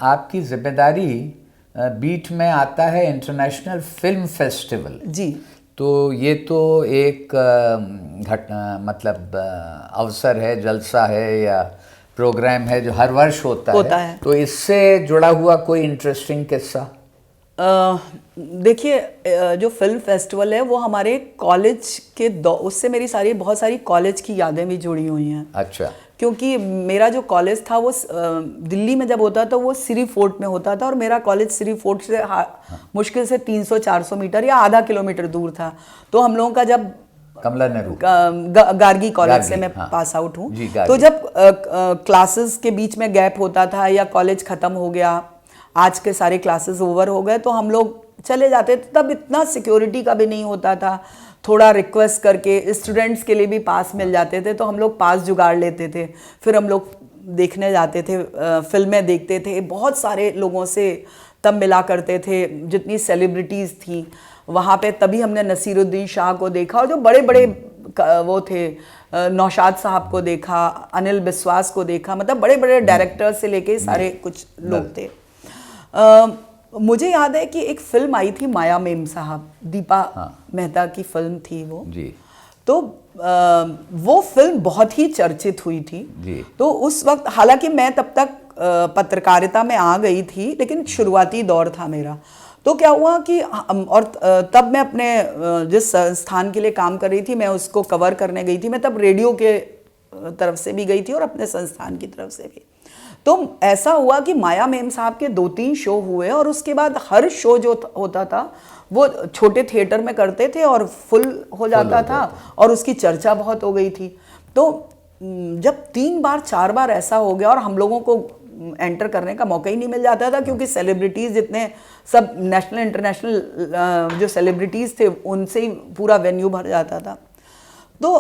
आपकी जिम्मेदारी बीट में आता है इंटरनेशनल फिल्म फेस्टिवल जी। तो ये तो एक घटना मतलब अवसर है, जलसा है या प्रोग्राम है जो हर वर्ष होता है। तो इससे जुड़ा हुआ कोई इंटरेस्टिंग किस्सा? देखिए, जो फिल्म फेस्टिवल है वो हमारे कॉलेज के उससे मेरी बहुत सारी कॉलेज की यादें भी जुड़ी हुई हैं। अच्छा। क्योंकि मेरा जो कॉलेज था वो दिल्ली में जब होता था वो सिरी फोर्ट में होता था, और मेरा कॉलेज सिरी फोर्ट से मुश्किल से 300-400 मीटर या आधा किलोमीटर दूर था। तो हम लोगों का जब कमला नेहरू गार्गी कॉलेज से मैं पास आउट हूँ, तो जब क्लासेस के बीच में गैप होता था या कॉलेज ख़त्म हो गया, आज के सारे क्लासेस ओवर हो गए, तो हम लोग चले जाते थे। तब इतना सिक्योरिटी का भी नहीं होता था, थोड़ा रिक्वेस्ट करके स्टूडेंट्स के लिए भी पास मिल जाते थे, तो हम लोग पास जुगाड़ लेते थे। फिर हम लोग देखने जाते थे, फिल्में देखते थे, बहुत सारे लोगों से तब मिला करते थे, जितनी सेलिब्रिटीज़ थी वहाँ पे। तभी हमने नसीरुद्दीन शाह को देखा, और जो बड़े बड़े वो थे, नौशाद साहब को देखा, अनिल बिस्वास को देखा, मतलब बड़े बड़े डायरेक्टर से लेके सारे कुछ लोग थे। मुझे याद है कि एक फिल्म आई थी माया मेम साहब, दीपा मेहता की फिल्म थी वो जी। तो वो फिल्म बहुत ही चर्चित हुई थी जी। तो उस वक्त, हालांकि मैं तब तक पत्रकारिता में आ गई थी, लेकिन शुरुआती दौर था मेरा। तो क्या हुआ कि और तब मैं अपने जिस संस्थान के लिए काम कर रही थी, मैं उसको कवर करने गई थी। मैं तब रेडियो के तरफ से भी गई थी और अपने संस्थान की तरफ से भी। तो ऐसा हुआ कि माया मेम साहब के 2-3 शो हुए, और उसके बाद हर शो जो होता था वो छोटे थिएटर में करते थे और फुल हो जाता था, और उसकी चर्चा बहुत हो गई थी। तो जब 3 बार 4 बार ऐसा हो गया और हम लोगों को एंटर करने का मौका ही नहीं मिल जाता था, क्योंकि सेलिब्रिटीज़ जितने सब नेशनल इंटरनेशनल जो सेलिब्रिटीज़ थे उनसे ही पूरा वेन्यू भर जाता था। तो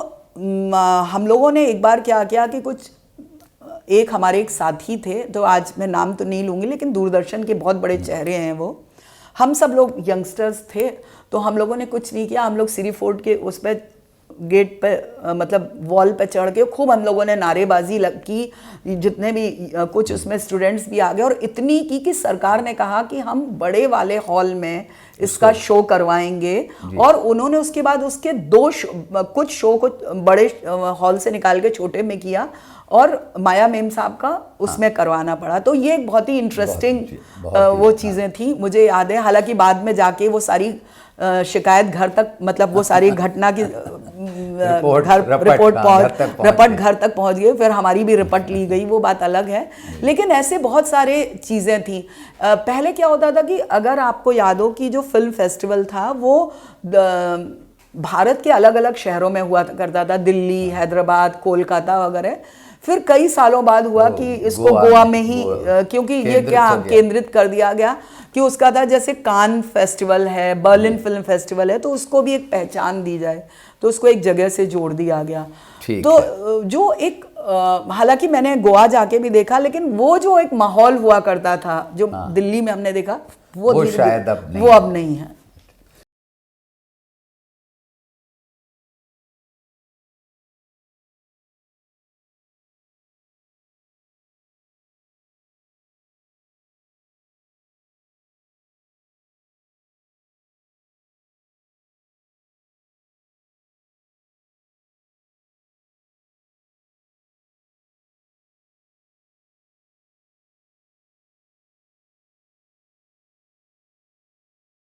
हम लोगों ने एक बार क्या किया कि एक हमारे एक साथी थे, तो आज मैं नाम तो नहीं लूँगी, लेकिन दूरदर्शन के बहुत बड़े चेहरे हैं वो। हम सब लोग यंगस्टर्स थे, तो हम लोगों ने कुछ नहीं किया। हम लोग सिरी फोर्ट के उस पर गेट पे मतलब वॉल पे चढ़ के खूब हम लोगों ने नारेबाजी की, जितने भी कुछ उसमें स्टूडेंट्स भी आ गए, और इतनी की कि सरकार ने कहा कि हम बड़े वाले हॉल में इसका शो करवाएंगे। और उन्होंने उसके बाद उसके कुछ शो को बड़े हॉल से निकाल के छोटे में किया, और माया मेम साहब का उसमें करवाना पड़ा। तो ये एक बहुत ही इंटरेस्टिंग वो चीज़ें थी, मुझे याद है। हालांकि बाद में जाके वो सारी शिकायत घर तक, मतलब वो सारी घटना की रपट घर तक पहुंच गई, फिर हमारी भी रिपोर्ट ली गई, वो बात अलग है। लेकिन ऐसे बहुत सारे चीज़ें थी। पहले क्या होता था कि अगर आपको याद हो कि जो फिल्म फेस्टिवल था वो भारत के अलग अलग शहरों में हुआ करता था, दिल्ली, हैदराबाद, कोलकाता वगैरह। फिर कई सालों बाद हुआ कि इसको गोवा में ही, क्योंकि ये क्या केंद्रित कर दिया गया कि उसका था, जैसे कान फेस्टिवल है, बर्लिन फिल्म फेस्टिवल है, तो उसको भी एक पहचान दी जाए, तो उसको एक जगह से जोड़ दिया गया। तो जो एक हालांकि मैंने गोवा जाके भी देखा, लेकिन वो जो एक माहौल हुआ करता था जो दिल्ली में हमने देखा, वो शायद अब नहीं है।